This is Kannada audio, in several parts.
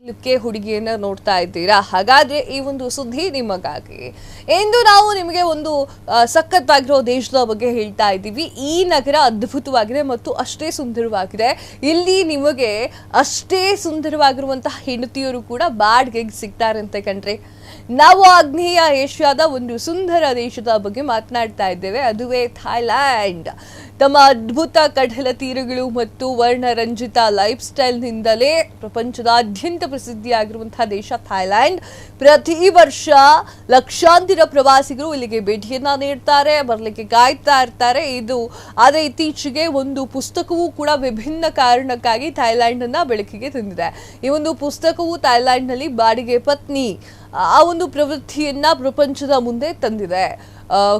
ಲುಕ್ಕೆ ಹುಡುಗಿಯನ್ನ ನೋಡ್ತಾ ಇದ್ದೀರಾ. ಹಾಗಾದ್ರೆ ಈ ಒಂದು ಸುದ್ದಿ ನಿಮಗಾಗಿ. ಎಂದು ನಾವು ನಿಮಗೆ ಒಂದು ಸಖತ್ತಾಗಿರೋ ದೇಶದ ಬಗ್ಗೆ ಹೇಳ್ತಾ ಇದ್ದೀವಿ. ಈ ನಗರ ಅದ್ಭುತವಾಗಿದೆ ಮತ್ತು ಅಷ್ಟೇ ಸುಂದರವಾಗಿದೆ. ಇಲ್ಲಿ ನಿಮಗೆ ಅಷ್ಟೇ ಸುಂದರವಾಗಿರುವಂತಹ ಹೆಂಡತಿಯರು ಕೂಡ ಬಾಡಿಗೆಗೆ ಸಿಗ್ತಾರಂತೆ ಕಣ್ರಿ. ನಾವು ಆಗ್ನೇಯ ಏಷ್ಯಾದ ಒಂದು ಸುಂದರ ದೇಶದ ಬಗ್ಗೆ ಮಾತನಾಡ್ತಾ ಇದ್ದೇವೆ. ಅದುವೇ ಥಾಯ್ಲ್ಯಾಂಡ್. ತಮ್ಮ ಅದ್ಭುತ ಕಡಲ ತೀರಗಳು ಮತ್ತು ವರ್ಣರಂಜಿತ ಲೈಫ್ ಸ್ಟೈಲ್ನಿಂದಲೇ ಪ್ರಪಂಚದಾದ್ಯಂತ ಪ್ರಸಿದ್ಧಿಯಾಗಿರುವಂತಹ ದೇಶ ಥಾಯ್ಲ್ಯಾಂಡ್. ಪ್ರತಿ ವರ್ಷ ಲಕ್ಷಾಂತರ ಪ್ರವಾಸಿಗರು ಇಲ್ಲಿಗೆ ಭೇಟಿಯನ್ನ ನೀಡ್ತಾರೆ, ಬರಲಿಕ್ಕೆ ಕಾಯ್ತಾ ಇರ್ತಾರೆ. ಆದರೆ ಇತ್ತೀಚೆಗೆ ಒಂದು ಪುಸ್ತಕವೂ ಕೂಡ ವಿಭಿನ್ನ ಕಾರಣಕ್ಕಾಗಿ ಥಾಯ್ಲ್ಯಾಂಡ್ ಅನ್ನ ಬೆಳಕಿಗೆ ತಂದಿದೆ. ಈ ಒಂದು ಪುಸ್ತಕವು ಥಾಯ್ಲ್ಯಾಂಡ್ನಲ್ಲಿ ಬಾಡಿಗೆ ಪತ್ನಿ ಆ ಒಂದು ಪ್ರವೃತ್ತಿಯನ್ನ ಪ್ರಪಂಚದ ಮುಂದೆ ತಂದಿದೆ.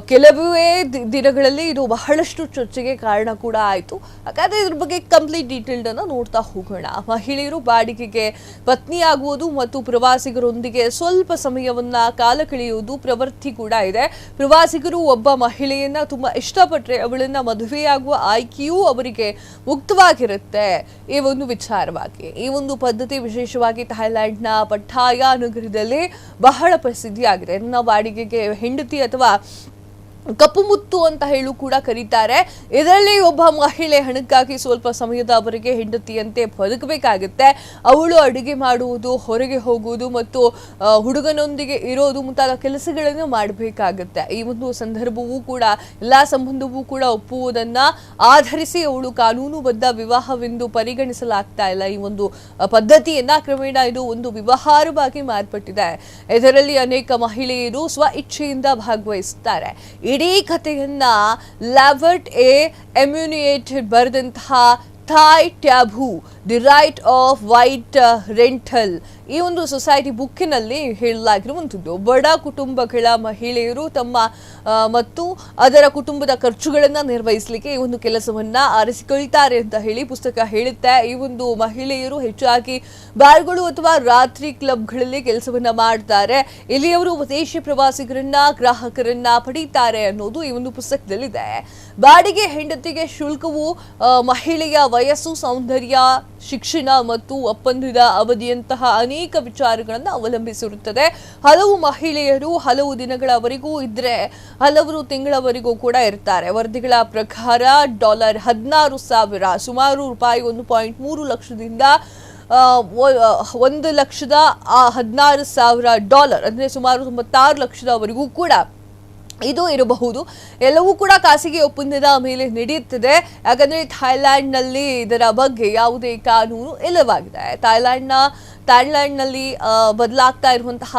ಕೆಲವೇ ದಿನಗಳಲ್ಲಿ ಇದು ಬಹಳಷ್ಟು ಚರ್ಚೆಗೆ ಕಾರಣ ಕೂಡ ಆಯಿತು. ಹಾಗಾದ್ರೆ ಇದ್ರ ಬಗ್ಗೆ ಕಂಪ್ಲೀಟ್ ಡೀಟೇಲ್ಡ್ ಅನ್ನ ನೋಡ್ತಾ ಹೋಗೋಣ. ಮಹಿಳೆಯರು ಬಾಡಿಗೆಗೆ ಪತ್ನಿಯಾಗುವುದು ಮತ್ತು ಪ್ರವಾಸಿಗರೊಂದಿಗೆ ಸ್ವಲ್ಪ ಸಮಯವನ್ನ ಕಾಲ ಕಳೆಯುವುದು ಪ್ರವೃತ್ತಿ ಕೂಡ ಇದೆ. ಪ್ರವಾಸಿಗರು ಒಬ್ಬ ಮಹಿಳೆಯನ್ನ ತುಂಬಾ ಇಷ್ಟಪಟ್ಟರೆ ಅವಳನ್ನ ಮದುವೆಯಾಗುವ ಆಯ್ಕೆಯೂ ಅವರಿಗೆ ಮುಕ್ತವಾಗಿರುತ್ತೆ. ಈ ಒಂದು ವಿಚಾರವಾಗಿ ಈ ಒಂದು ಪದ್ಧತಿ ವಿಶೇಷವಾಗಿ ಥಾಯ್ಲ್ಯಾಂಡ್ನ ಪಟ್ಟಾಯ ನಗರದಲ್ಲಿ ಬಹಳ ಪ್ರಸಿದ್ಧಿಯಾಗಿದೆ. ಇದನ್ನ ಬಾಡಿಗೆಗೆ ಹೆಂಡತಿ ಅಥವಾ ಕಪ್ಪು ಮುತ್ತು ಅಂತ ಹೇಳು ಕೂಡ ಕರೀತಾರೆ. ಇದರಲ್ಲಿ ಒಬ್ಬ ಮಹಿಳೆ ಹಣಕ್ಕಾಗಿ ಸ್ವಲ್ಪ ಸಮಯದವರೆಗೆ ಹೆಂಡತಿಯಂತೆ ಬದುಕಬೇಕಾಗುತ್ತೆ. ಅವಳು ಅಡುಗೆ ಮಾಡುವುದು, ಹೊರಗೆ ಹೋಗುವುದು ಮತ್ತು ಹುಡುಗನೊಂದಿಗೆ ಇರೋದು ಮುಂತಾದ ಕೆಲಸಗಳನ್ನು ಮಾಡಬೇಕಾಗುತ್ತೆ. ಈ ಒಂದು ಸಂದರ್ಭವೂ ಕೂಡ ಎಲ್ಲ ಸಂಬಂಧವೂ ಕೂಡ ಒಪ್ಪುವುದನ್ನ ಆಧರಿಸಿ ಅವಳು ಕಾನೂನುಬದ್ಧ ವಿವಾಹವೆಂದು ಪರಿಗಣಿಸಲಾಗ್ತಾ ಇಲ್ಲ. ಈ ಒಂದು ಪದ್ಧತಿಯನ್ನ ಕ್ರಮೇಣ ಇದು ಒಂದು ವ್ಯವಹಾರವಾಗಿ ಮಾರ್ಪಟ್ಟಿದೆ. ಇದರಲ್ಲಿ ಅನೇಕ ಮಹಿಳೆಯರು ಸ್ವ ಇಚ್ಛೆಯಿಂದ ಭಾಗವಹಿಸುತ್ತಾರೆ. ಇಡೀ ಕಥೆಯನ್ನ ಲಾವರ್ಟ್ ಎಮ್ಯುನಿಯೇಟೆಡ್ ಬರೆದಂತಹ Thai taboo the right of white rental ಈ ಒಂದು ಸೊಸೈಟಿ ಬುಕ್ಕಿನಲ್ಲಿ ಹೇಳಲಾಗಿರುವಂಥದ್ದು. ಬಡ ಕುಟುಂಬಗಳ ಮಹಿಳೆಯರು ತಮ್ಮ ಮತ್ತು ಅದರ ಕುಟುಂಬದ ಖರ್ಚುಗಳನ್ನು ನಿರ್ವಹಿಸಲಿಕ್ಕೆ ಈ ಒಂದು ಕೆಲಸವನ್ನ ಆರಿಸಿಕೊಳ್ತಾರೆ ಅಂತ ಹೇಳಿ ಪುಸ್ತಕ ಹೇಳುತ್ತೆ. ಈ ಒಂದು ಮಹಿಳೆಯರು ಹೆಚ್ಚಾಗಿ ಬಾರ್ಗಳು ಅಥವಾ ರಾತ್ರಿ ಕ್ಲಬ್ಗಳಲ್ಲಿ ಕೆಲಸವನ್ನ ಮಾಡ್ತಾರೆ. ಇಲ್ಲಿಯವರು ವಿದೇಶಿ ಪ್ರವಾಸಿಗರನ್ನ ಗ್ರಾಹಕರನ್ನ ಪಡೀತಾರೆ ಅನ್ನೋದು ಈ ಒಂದು ಪುಸ್ತಕದಲ್ಲಿದೆ. ಬಾಡಿಗೆ ಹೆಂಡತಿಗೆ ಶುಲ್ಕವು ಮಹಿಳೆಯ ವಯಸ್ಸು, ಸೌಂದರ್ಯ, ಶಿಕ್ಷಣ ಮತ್ತು ಒಪ್ಪಂದದ ಅವಧಿಯಂತಹ ಅನೇಕ ವಿಚಾರಗಳನ್ನು ಅವಲಂಬಿಸಿರುತ್ತದೆ. ಹಲವು ಮಹಿಳೆಯರು ಹಲವು ದಿನಗಳವರೆಗೂ ಇದ್ರೆ ಹಲವರು ತಿಂಗಳವರೆಗೂ ಕೂಡ ಇರ್ತಾರೆ. ವರದಿಗಳ ಪ್ರಕಾರ $16,000 ಸುಮಾರು ರೂಪಾಯಿ 1.3 ಲಕ್ಷದಿಂದ $1,16,000 ಅಂದ್ರೆ ಸುಮಾರು 96 ಲಕ್ಷದವರೆಗೂ ಕೂಡ ಇದು ಇರಬಹುದು. ಎಲ್ಲವೂ ಕೂಡ ಖಾಸಗಿ ಒಪ್ಪಂದದ ಮೇಲೆ ನಡೆಯುತ್ತದೆ. ಯಾಕಂದ್ರೆ ಥಾಯ್ಲ್ಯಾಂಡ್ನಲ್ಲಿ ಇದರ ಬಗ್ಗೆ ಯಾವುದೇ ಕಾನೂನು ಇಲ್ಲವಾಗಿದೆ. ಥಾಯ್ಲ್ಯಾಂಡ್ನಲ್ಲಿ ಬದಲಾಗ್ತಾ ಇರುವಂತಹ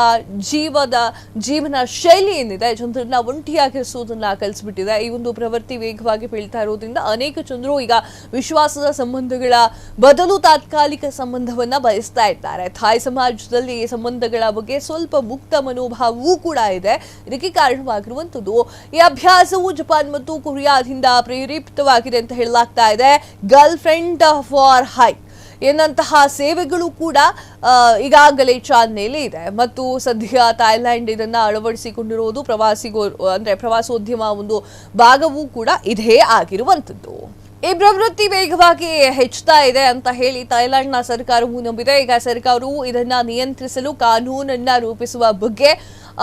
ಜೀವನ ಶೈಲಿ ಏನಿದೆ ಜನರನ್ನ ಒಂಟಿಯಾಗಿರಿಸುವುದನ್ನ ಕಲಿಸ್ಬಿಟ್ಟಿದೆ. ಈ ಒಂದು ಪ್ರವೃತ್ತಿ ವೇಗವಾಗಿ ಬೆಳೀತಾ ಇರೋದ್ರಿಂದ ಅನೇಕ ಜನರು ಈಗ ವಿಶ್ವಾಸದ ಸಂಬಂಧಗಳ ಬದಲು ತಾತ್ಕಾಲಿಕ ಸಂಬಂಧವನ್ನ ಬಯಸ್ತಾ ಇದ್ದಾರೆ. ಥಾಯ್ ಸಮಾಜದಲ್ಲಿ ಈ ಸಂಬಂಧಗಳ ಬಗ್ಗೆ ಸ್ವಲ್ಪ ಮುಕ್ತ ಮನೋಭಾವವೂ ಕೂಡ ಇದೆ. ಇದಕ್ಕೆ ಕಾರಣವಾಗಿರುವಂತದ್ದು ಈ ಅಭ್ಯಾಸವು ಜಪಾನ್ ಮತ್ತು ಕೊರಿಯಾದಿಂದ ಪ್ರೇರೇಪಿತವಾಗಿದೆ ಅಂತ ಹೇಳಲಾಗ್ತಾ ಇದೆ. ಗರ್ಲ್ ಫ್ರೆಂಡ್ ಫಾರ್ ಹೈ ಎನ್ನಂತಹ ಸೇವೆಗಳು ಕೂಡ ಈಗಾಗಲೇ ಚಾಲನೆಯಲ್ಲಿ ಇದೆ ಮತ್ತು ಸದ್ಯ ಥಾಯ್ಲ್ಯಾಂಡ್ ಇದನ್ನ ಅಳವಡಿಸಿಕೊಂಡಿರುವುದು ಪ್ರವಾಸೋದ್ಯಮ ಒಂದು ಭಾಗವೂ ಕೂಡ ಇದೇ ಆಗಿರುವಂತದ್ದು. ಈ ಪ್ರವೃತ್ತಿ ವೇಗವಾಗಿ ಹೆಚ್ಚುತ್ತಾ ಇದೆ ಅಂತ ಹೇಳಿ ಥಾಯ್ಲ್ಯಾಂಡ್ನ ಸರ್ಕಾರವು ನಂಬಿದೆ. ಈಗ ಸರ್ಕಾರವು ಇದನ್ನ ನಿಯಂತ್ರಿಸಲು ಕಾನೂನನ್ನ ರೂಪಿಸುವ ಬಗ್ಗೆ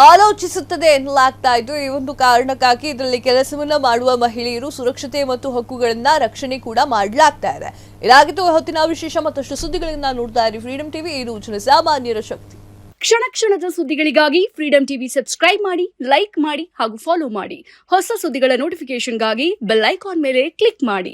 ಆಲೋಚಿಸುತ್ತದೆ ಎನ್ನಲಾಗ್ತಾ ಇದ್ದು, ಈ ಒಂದು ಕಾರಣಕ್ಕಾಗಿ ಇದರಲ್ಲಿ ಕೆಲಸವನ್ನ ಮಾಡುವ ಮಹಿಳೆಯರು ಸುರಕ್ಷತೆ ಮತ್ತು ಹಕ್ಕುಗಳನ್ನ ರಕ್ಷಣೆ ಕೂಡ ಮಾಡಲಾಗ್ತಾ ಇದೆ. ಇದಾಗಿತ್ತು ಹೊತ್ತಿನ ವಿಶೇಷ. ಮತ್ತಷ್ಟು ಸುದ್ದಿಗಳನ್ನ ನೋಡ್ತಾ ಇರಿ ಫ್ರೀಡಂ ಟಿವಿ. ಇದು ಜನಸಾಮಾನ್ಯರ ಶಕ್ತಿ. ಕ್ಷಣ ಕ್ಷಣದ ಸುದ್ದಿಗಳಿಗಾಗಿ ಫ್ರೀಡಂ ಟಿವಿ ಸಬ್ಸ್ಕ್ರೈಬ್ ಮಾಡಿ, ಲೈಕ್ ಮಾಡಿ ಹಾಗೂ ಫಾಲೋ ಮಾಡಿ. ಹೊಸ ಸುದ್ದಿಗಳ ನೋಟಿಫಿಕೇಶನ್ಗಾಗಿ ಬೆಲ್ ಐಕಾನ್ ಮೇಲೆ ಕ್ಲಿಕ್ ಮಾಡಿ.